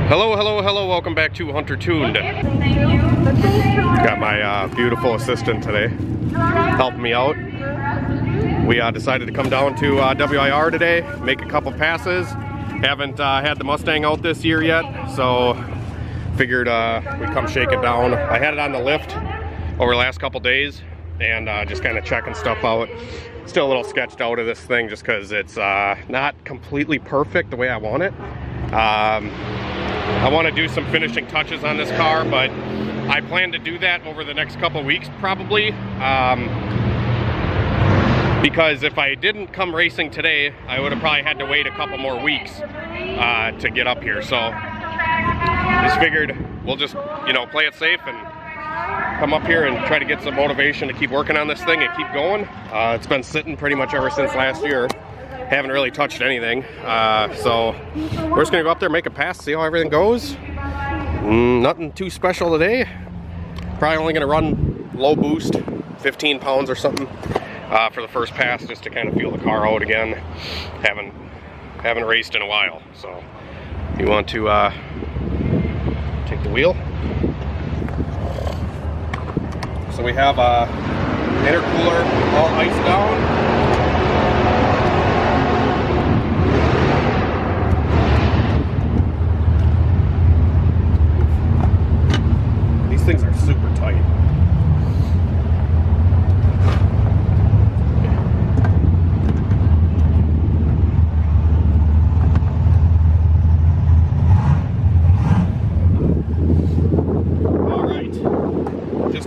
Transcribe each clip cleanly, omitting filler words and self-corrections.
Hello, welcome back to Hunter Tuned. Got my beautiful assistant today helping me out. We decided to come down to WIR today, make a couple passes. Haven't had the Mustang out this year yet, so figured we'd come shake it down. I had it on the lift over the last couple days and just kind of checking stuff out. Still a little sketched out of this thing just because it's not completely perfect the way I want it. I want to do some finishing touches on this car, but I plan to do that over the next couple weeks probably. Because if I didn't come racing today, I would have probably had to wait a couple more weeks to get up here. So just figured we'll just, you know, play it safe and come up here and try to get some motivation to keep working on this thing and keep going. It's been sitting pretty much ever since last year. Haven't really touched anything. So we're just gonna go up there, make a pass, see how everything goes. Nothing too special today. Probably only gonna run low boost, 15 pounds or something for the first pass, just to kind of feel the car out again. Haven't raced in a while. So you want to take the wheel. So we have intercooler all iced down. These things are super tight.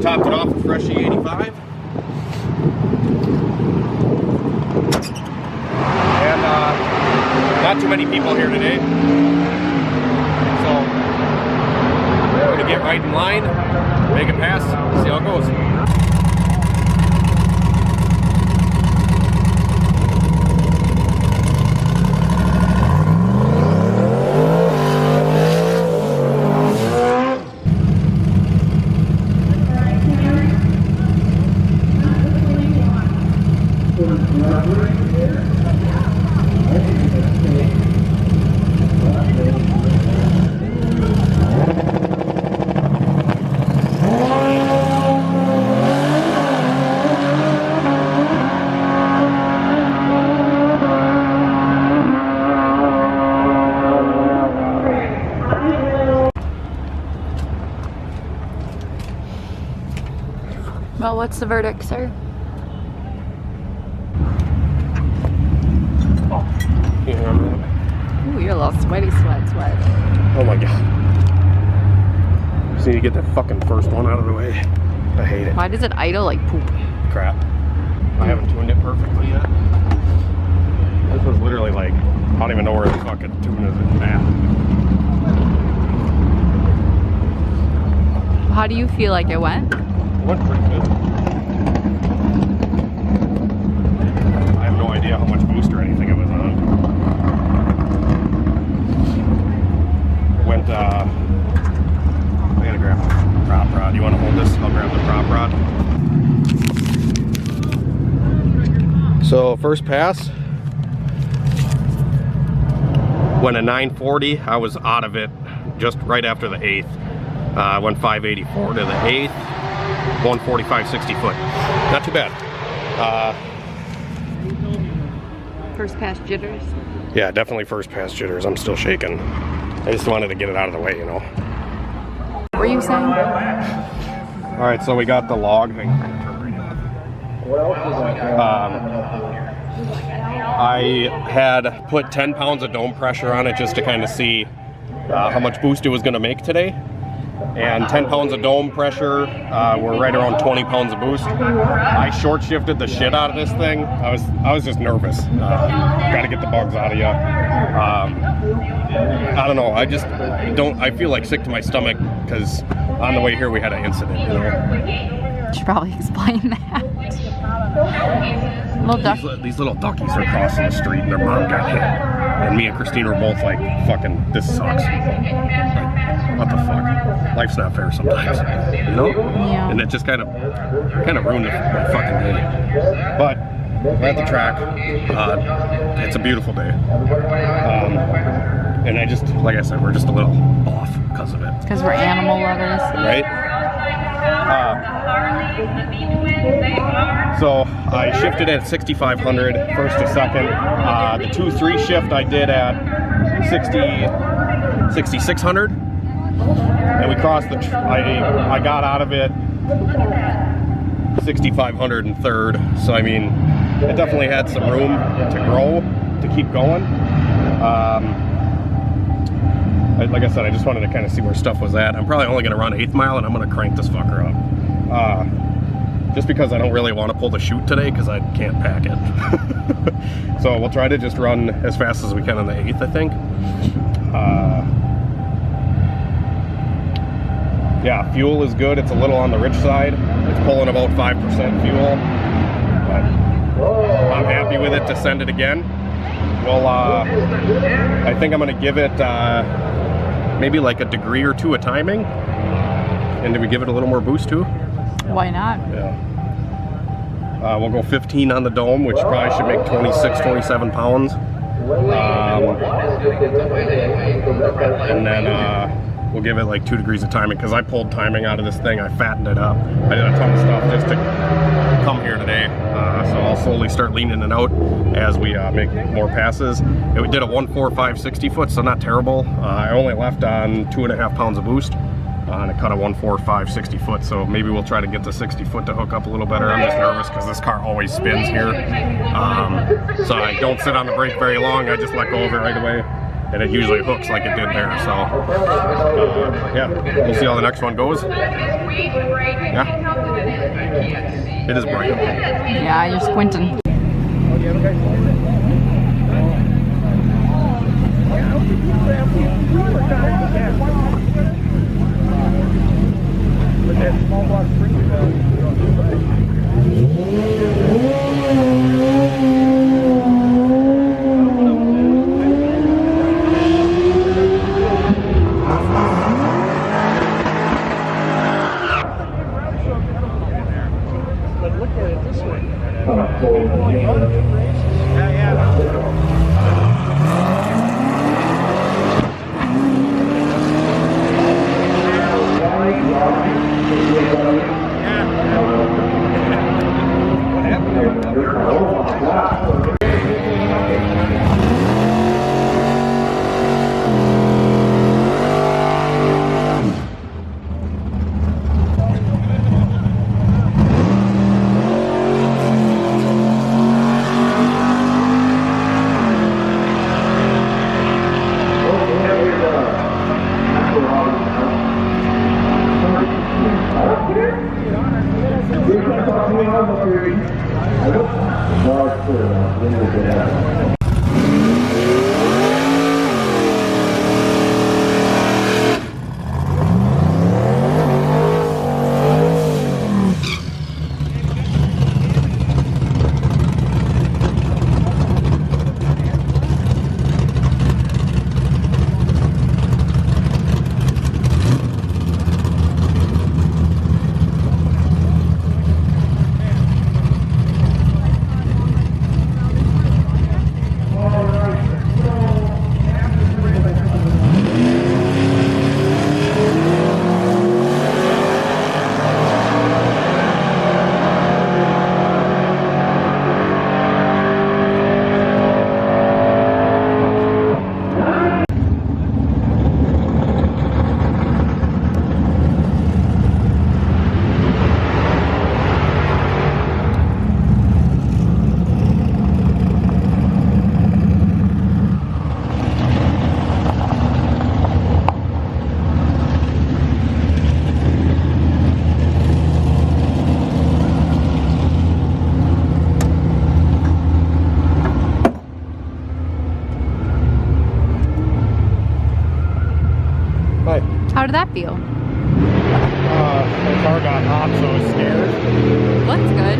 Topped it off with fresh E85. And not too many people here today. So we're going to get right in line, make a pass, see how it goes. Well, what's the verdict, sir? Ooh, you're a little sweaty sweat. Oh my god. Just need to get that fucking first one out of the way. I hate it. Why does it idle like poop? Crap. I haven't tuned it perfectly yet. This was literally like, I don't even know where the fucking tune is in that. How do you feel like it went? It went pretty good. I have no idea how much boost or anything it was on. It went, I gotta grab the prop rod. You wanna hold this? I'll grab the prop rod. So, first pass. Went a 940. I was out of it just right after the 8th. I went 584 to the 8th. 145, 60 foot. Not too bad. First pass jitters? Yeah, definitely first pass jitters. I'm still shaking. I just wanted to get it out of the way, you know. What were you saying? Alright, so we got the log thing. I had put 10 pounds of dome pressure on it just to kind of see how much boost it was going to make today. And 10 pounds of dome pressure, we're right around 20 pounds of boost. I short shifted the shit out of this thing. I was just nervous. Got to get the bugs out of you. I don't know. I feel like sick to my stomach because on the way here we had an incident. You know? Should probably explain that. These little duckies are crossing the street and their mom got hit. And me and Christine were both like, fucking, this sucks. Like, what the fuck? Life's not fair sometimes, you know? Yeah. And it just kind of ruined my fucking day. But we're at the track. It's a beautiful day. And I just, like I said, we're just a little off. because of it. Because we're animal lovers. Right? So I shifted at 6,500 first to second. The 2-3 shift I did at 6,600, and we crossed the. I got out of it 6,500 in third. So I mean, it definitely had some room to grow, to keep going. Like I said, I just wanted to kind of see where stuff was at. I'm probably only going to run 1/8 mile, and I'm going to crank this fucker up. Just because I don't really want to pull the chute today, because I can't pack it. So we'll try to just run as fast as we can on the 8th, I think. Yeah, fuel is good. It's a little on the rich side. It's pulling about 5% fuel. But I'm happy with it to send it again. Well, I think I'm going to give it maybe like a degree or two of timing. And do we give it a little more boost too? Why not? Yeah. We'll go 15 on the dome, which probably should make 26, 27 pounds. And then we'll give it like 2 degrees of timing, because I pulled timing out of this thing. I fattened it up. I did a ton of stuff just to come here today. So I'll slowly start leaning it out as we make more passes. We did a 1.45 60 foot, so not terrible. I only left on 2.5 pounds of boost. And it cut a 1.45 60 foot, so maybe we'll try to get the 60 foot to hook up a little better. I'm just nervous because this car always spins here. So I don't sit on the brake very long. I just let go of it right away, and it usually hooks like it did there. So yeah, we'll see how the next one goes. Yeah, it is bright. Yeah, you're squinting. That small block spring but look at it this way. How did that feel? The car got hot, so I was scared. Looks good.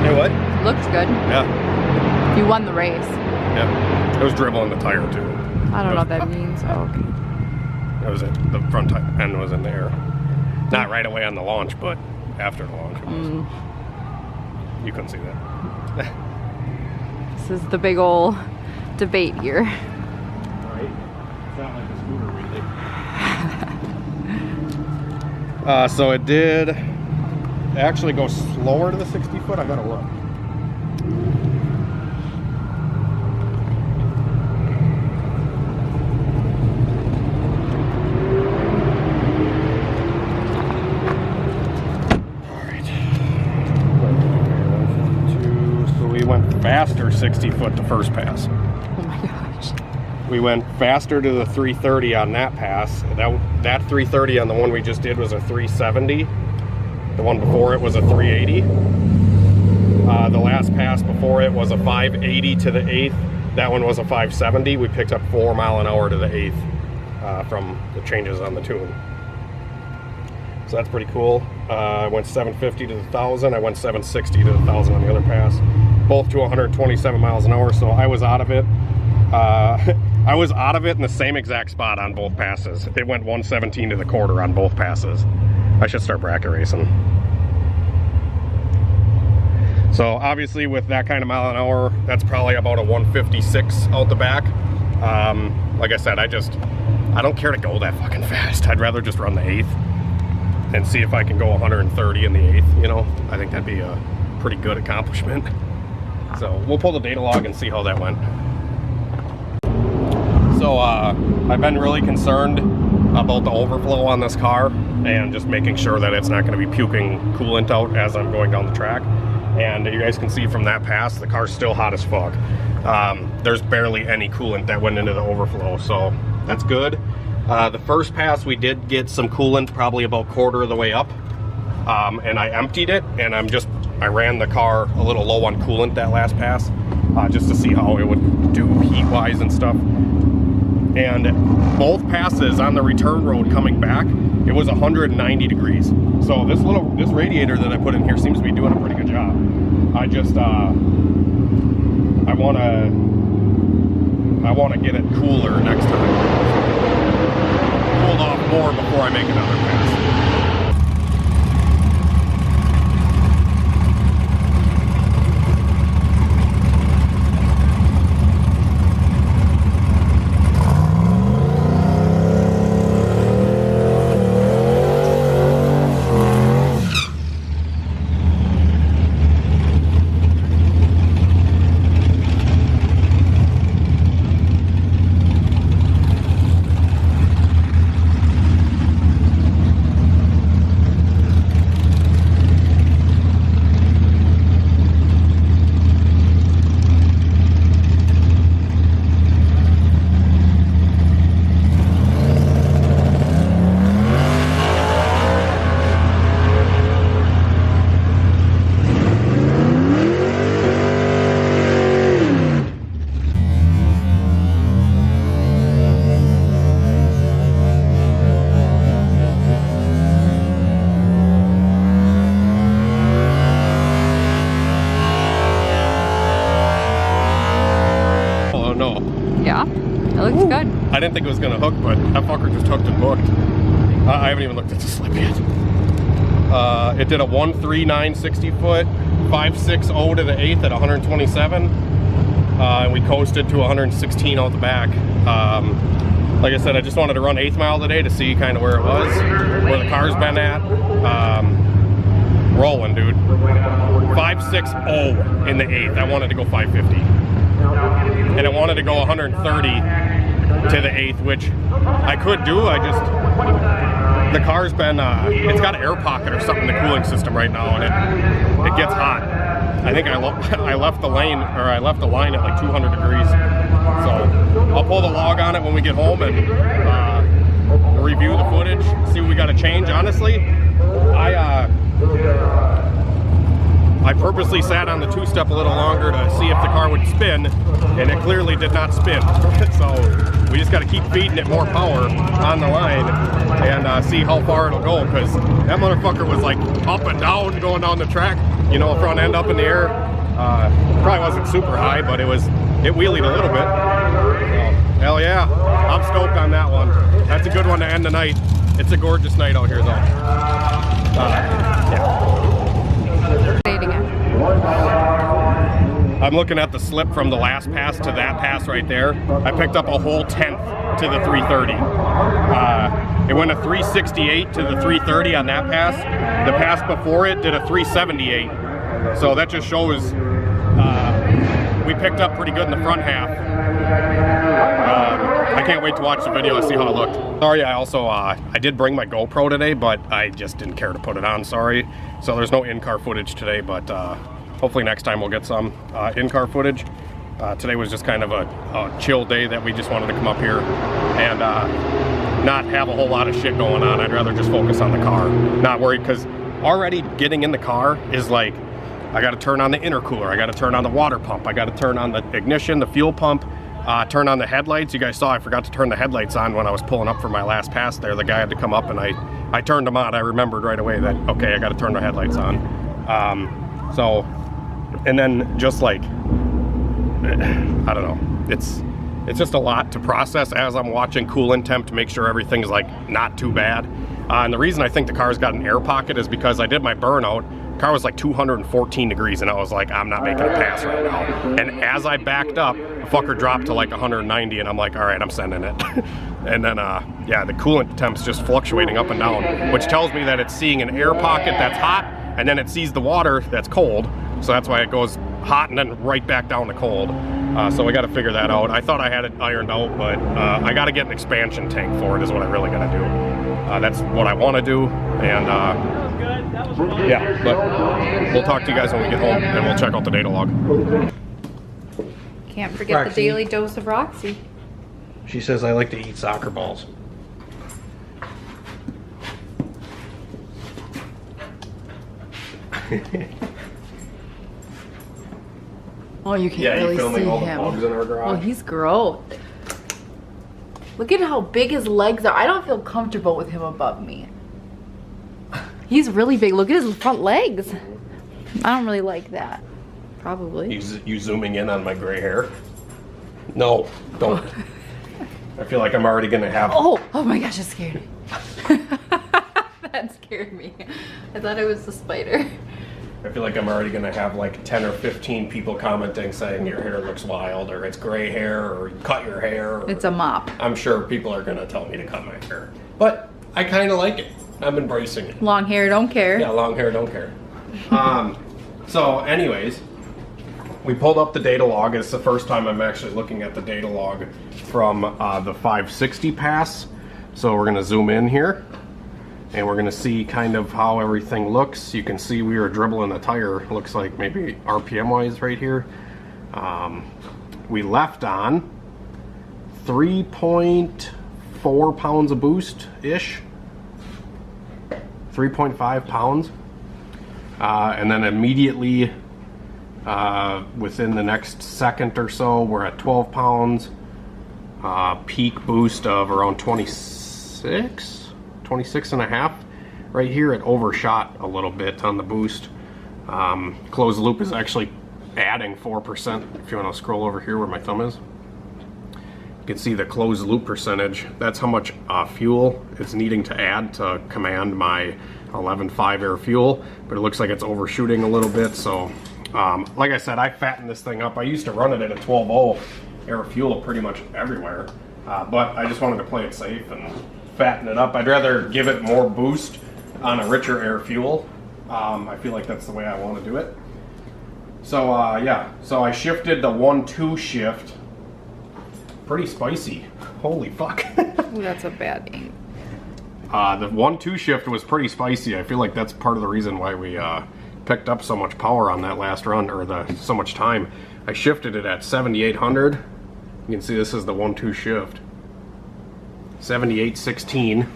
Hey, what? Looks good. Yeah. You won the race. Yeah. It was dribbling the tire too. I don't know what that means. Oh, okay. It was the front end was in the air. Not right away on the launch, but after the launch. It was. You couldn't see that. This is the big ol' debate here. Right. not like a scooter, really. So it did actually go slower to the 60 foot. I gotta look. Faster 60 foot the first pass. Oh my gosh. We went faster to the 330 on that pass. That 330 on the one we just did was a 370. The one before it was a 380. The last pass before it was a 580 to the 8th. That one was a 570. We picked up 4 mile an hour to the 8th from the changes on the tune. So that's pretty cool. I went 750 to the 1,000. I went 760 to the 1,000 on the other pass. Both to 127 miles an hour, so I was out of it. I was out of it in the same exact spot on both passes. It went 117 to the quarter on both passes. I should start bracket racing. So obviously with that kind of mile an hour, that's probably about a 156 out the back. Like I said, I don't care to go that fucking fast. I'd rather just run the 8th and see if I can go 130 in the 8th, you know? I think that'd be a pretty good accomplishment. So we'll pull the data log and see how that went. So I've been really concerned about the overflow on this car and just making sure that it's not going to be puking coolant out as I'm going down the track. And you guys can see from that pass, the car's still hot as fuck. There's barely any coolant that went into the overflow, so that's good. The first pass we did get some coolant, probably about quarter of the way up, and I emptied it, and I ran the car a little low on coolant that last pass, just to see how it would do heat-wise and stuff. And both passes on the return road coming back, it was 190 degrees. So this radiator that I put in here seems to be doing a pretty good job. I want to get it cooler next time. Cooled off more before I make another pass. I didn't think it was going to hook, but that fucker just hooked and hooked. I haven't even looked at the slip yet. It did a 139 60 foot, 560 to the 8th at 127. And we coasted to 116 out the back. Like I said, I just wanted to run 8th mile today to see kind of where it was, where the car's been at. Rolling, dude. 560 in the 8th. I wanted to go 550. And I wanted to go 130 to the 8th, which I could do. The car's been, it's got an air pocket or something in the cooling system right now, and it gets hot. I think I left the line at like 200 degrees. So I'll pull the log on it when we get home and review the footage, see what we got to change. Honestly, I purposely sat on the two-step a little longer to see if the car would spin, and it clearly did not spin. So we just got to keep feeding it more power on the line and see how far it'll go, because that motherfucker was like up and down going down the track, you know, front end up in the air. Probably wasn't super high, but it wheelied a little bit. So, hell yeah, I'm stoked on that one. That's a good one to end the night. It's a gorgeous night out here though. Yeah. I'm looking at the slip from the last pass to that pass right there. I picked up a whole 10th to the 330. It went a 368 to the 330 on that pass. The pass before it did a 378. So that just shows we picked up pretty good in the front half. I can't wait to watch the video and see how it looked. Sorry, I also, I did bring my GoPro today, but I just didn't care to put it on, sorry. So there's no in-car footage today, but hopefully next time we'll get some in-car footage. Today was just kind of a chill day that we just wanted to come up here and not have a whole lot of shit going on. I'd rather just focus on the car. Not worried, because already getting in the car is like, I gotta turn on the intercooler, I gotta turn on the water pump, I gotta turn on the ignition, the fuel pump, turn on the headlights. You guys saw I forgot to turn the headlights on when I was pulling up for my last pass there. The guy had to come up and I turned them on. I remembered right away that, okay, I gotta turn the headlights on. And then just like, I don't know, it's just a lot to process as I'm watching coolant temp to make sure everything's like not too bad. And the reason I think the car's got an air pocket is because I did my burnout. The car was like 214 degrees and I was like, I'm not making a pass right now. And as I backed up, the fucker dropped to like 190 and I'm like, all right, I'm sending it. And then, yeah, the coolant temp's just fluctuating up and down, which tells me that it's seeing an air pocket that's hot and then it sees the water that's cold. So that's why it goes hot and then right back down to cold. So we got to figure that out. I thought I had it ironed out, but I got to get an expansion tank for it is what I really got to do. That's what I want to do. And yeah, but we'll talk to you guys when we get home and we'll check out the data log. Can't forget Roxy. the daily dose of Roxy. She says I like to eat soccer balls. Oh, you can't Yeah, really you filming see all the him. bugs in our garage? Well, he's gross. Look at how big his legs are. I don't feel comfortable with him above me. He's really big. Look at his front legs. I don't really like that. Probably. You zooming in on my gray hair? No, don't. I feel like I'm already gonna have. Oh my gosh, that scared me. That scared me. I thought it was a spider. I feel like I'm already gonna have like 10 or 15 people commenting saying your hair looks wild, or it's gray hair, or cut your hair. Or, It's a mop. I'm sure people are gonna tell me to cut my hair, but I kind of like it. I'm embracing it. Long hair, don't care. Yeah, long hair, don't care. So anyways, we pulled up the data log. It's the first time I'm actually looking at the data log from the 560 pass. So we're gonna zoom in here and we're gonna see kind of how everything looks. You can see we were dribbling the tire, looks like maybe RPM wise right here. We left on 3.4 pounds of boost-ish. 3.5 pounds. And then immediately within the next second or so, we're at 12 pounds. Peak boost of around 26 and a half. Right here it overshot a little bit on the boost. Closed loop is actually adding 4%. If you want to scroll over here where my thumb is, you can see the closed loop percentage. That's how much fuel it's needing to add to command my 11.5 air fuel, but it looks like it's overshooting a little bit. So like I said, I fattened this thing up. I used to run it at a 12.0 air fuel pretty much everywhere, but I just wanted to play it safe and fatten it up. I'd rather give it more boost on a richer air fuel. I feel like that's the way I want to do it. So yeah, so I shifted the 1-2 shift. Pretty spicy. Holy fuck. Ooh, that's a bad aim. The 1-2 shift was pretty spicy. I feel like that's part of the reason why we picked up so much power on that last run, or so much time. I shifted it at 7,800. You can see this is the 1-2 shift. 78.16.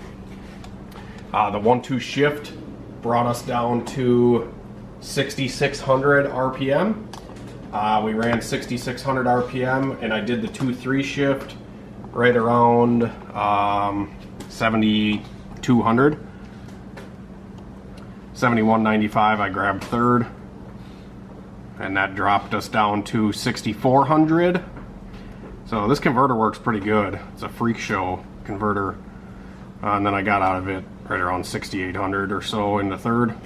The 1-2 shift brought us down to 6,600 RPM. We ran 6,600 RPM, and I did the 2-3 shift right around 7,200. 71.95, I grabbed third, and that dropped us down to 6,400. So this converter works pretty good. It's a freak show converter. And then I got out of it right around 6,800 or so in the third.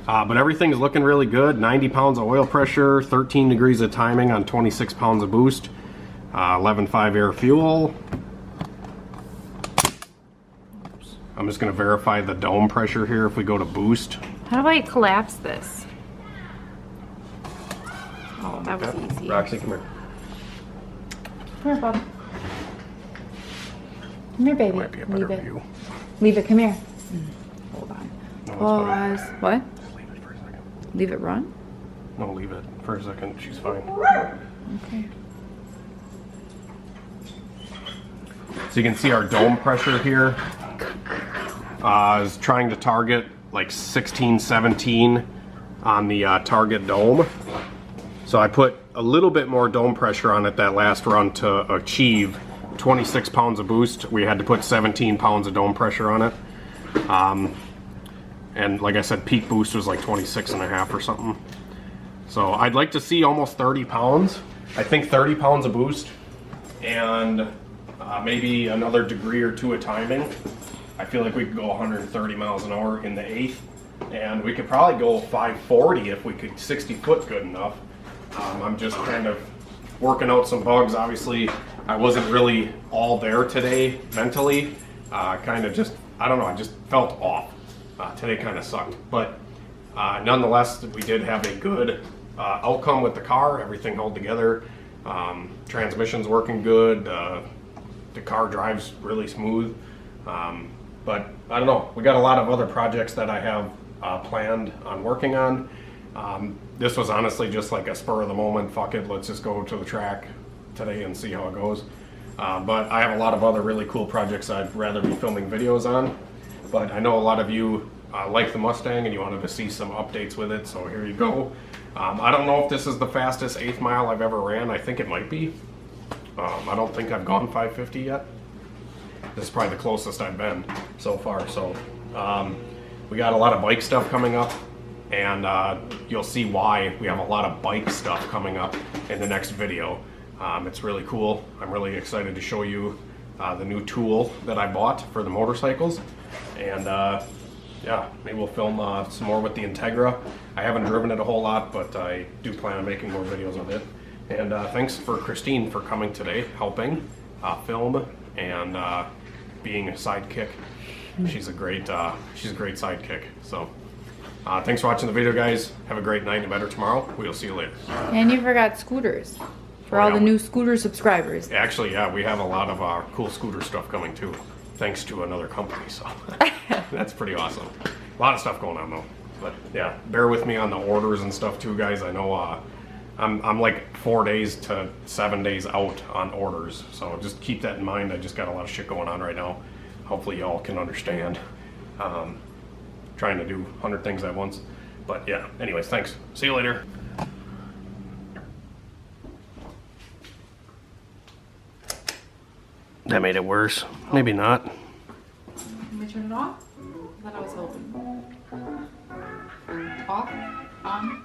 But everything's looking really good. 90 pounds of oil pressure, 13 degrees of timing on 26 pounds of boost. 11.5 air fuel. I'm just going to verify the dome pressure here if we go to boost. How do I collapse this? Oh, that was easy. Roxy, come here. Come here, bud. Come here, baby. Might be a better Leave it. view. Leave it. Come here. Hold on. No, it's Pause. fine. What? Leave it for a second. Leave it run? No, leave it for a second. She's fine. Okay. So you can see our dome pressure here is trying to target like 16, 17 on the target dome. So I put a little bit more dome pressure on it that last run to achieve 26 pounds of boost. We had to put 17 pounds of dome pressure on it. And like I said, peak boost was like 26 and a half or something. So I'd like to see almost 30 pounds. I think 30 pounds of boost and maybe another degree or two of timing. I feel like we could go 130 miles an hour in the 8th, and we could probably go 540 if we could 60 foot good enough. I'm just kind of working out some bugs. Obviously, I wasn't really all there today mentally. Kind of just, I don't know, I just felt off. Today kind of sucked. But nonetheless, we did have a good outcome with the car. Everything held together. Transmission's working good. The car drives really smooth. But I don't know, we got a lot of other projects that I have planned on working on. This was honestly just like a spur of the moment, fuck it, let's just go to the track today and see how it goes. But I have a lot of other really cool projects I'd rather be filming videos on. But I know a lot of you like the Mustang and you wanted to see some updates with it, so here you go. I don't know if this is the fastest 8th mile I've ever ran. I think it might be. I don't think I've gone 550 yet. This is probably the closest I've been so far. So we got a lot of bike stuff coming up, and you'll see why we have a lot of bike stuff coming up in the next video. It's really cool. I'm really excited to show you the new tool that I bought for the motorcycles. And yeah, maybe we'll film some more with the Integra. I haven't driven it a whole lot, but I do plan on making more videos with it. And thanks for Christine for coming today, helping film and being a sidekick. She's a great sidekick. So thanks for watching the video, guys. Have a great night and a better tomorrow. We'll see you later. And you forgot scooters for all the new scooter subscribers. Actually, yeah, we have a lot of cool scooter stuff coming too, thanks to another company. So that's pretty awesome. A lot of stuff going on though. But yeah, bear with me on the orders and stuff too, guys. I know I'm like 4 days to 7 days out on orders, so just keep that in mind. I just got a lot of shit going on right now. Hopefully y'all can understand. Trying to do 100 things at once. But yeah, anyways, thanks. See you later. That made it worse. Maybe not. Can we turn it off? I thought I was hoping. Off? On?